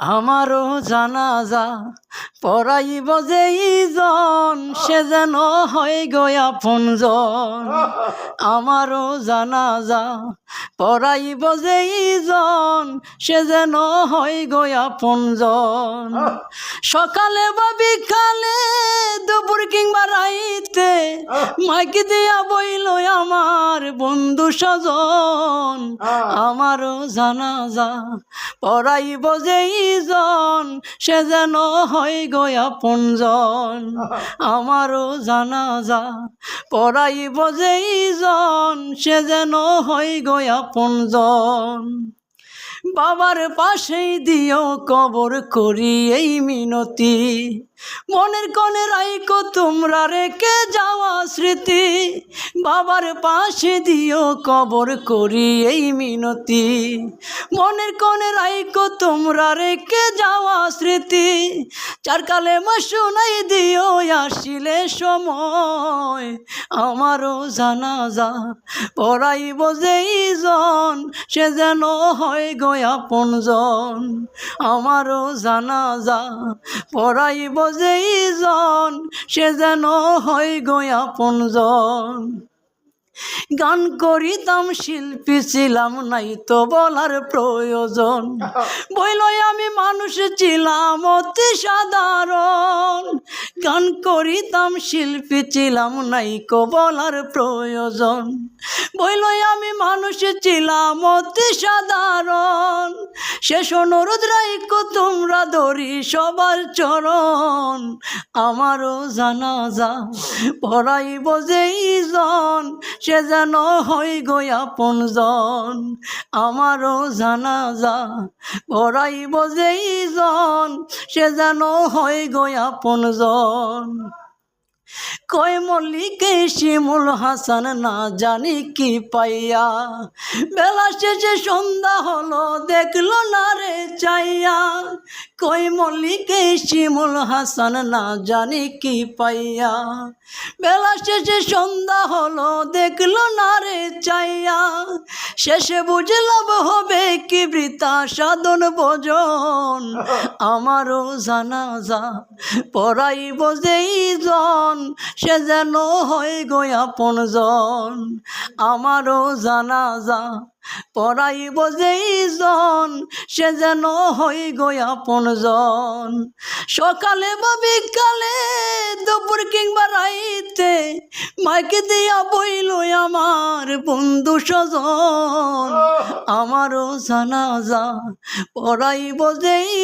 আমারও জানাজা পড়াইব যেইজন সে যেন হয় গো আপনজন। আমারও জানাজা পড়াইব যেইজন সে যেন হয় গো আপনজন। সকালে বা বিকালে দুপুর কিংবা রাইতে মাইক দিয়া বইল আমার বন্ধু স্বজন। আমারও জানাজা পড়াইব যেইজন সে যেন হয় গো আপনজন। আমারও জানাজা পড়াইব যেইজন সে যেন হয় গো আপনজন। বাবার পাশেই দিও কবর করি এই মিনতি, মনের কোণে রাইকো তোমরা রেখে যাওয়া স্মৃতি। বাবার পাশে দিও কবর করি এই মিনতি, মনের কোণে রাইকো তোমরা রেখে যাওয়া স্মৃতি। চার কালেমা শোনাই দিও আসিলে সময়। আমারও জানাজা পড়াইব যেইজন সে যেন হয় গো আপনজন। আমারও জানাজা পড়াইব যেইজন সে যেন হয় গো আপনজন। গান করিতাম শিল্পী ছিলাম নাই তো বলার প্রয়োজন, বইলই আমি মানুষ ছিলাম অতি সাধারণ। গান করিতাম শিল্পী ছিলাম নাই কো বলার প্রয়োজন, বইলই আমি মানুষ ছিলাম অতি সাধারণ। শেষ অনুরোধ রাইকো তোমরা ধরি সবার চরণ। আমারও জানাজা পড়াইব যেইজন সে যেন হয় গো আপনজন। আমারও জানাজা পড়াইব যেইজন সে যেন হয় গো আপনজন। কয় মল্লিকে শিমুল হাসান না জানি কি পাইয়া, বেলা শেষে সন্ধ্যা হলো দেখলো না রে চাইয়া। কয় মল্লিকে শিমুল হাসান না জানি কি পাইয়া, বেলা শেষে সন্ধ্যা হলো দেখলো না রে চাইয়া। শেষে বুঝলাম হবে কি বৃথা সাধন ভজন। আমারও জানাজা পড়াইব যেইজন সে যেন হয় গো আপনজন। আমারও জানাজা পড়াইব যেইজন সে যেন হয় গো আপনজন। সকালে বা বিকালে দুপুর কিংবা রাইতে মাইক দিয়া বইল আমার বন্ধু স্বজন। আমারও জানাজা পড়াইব যেই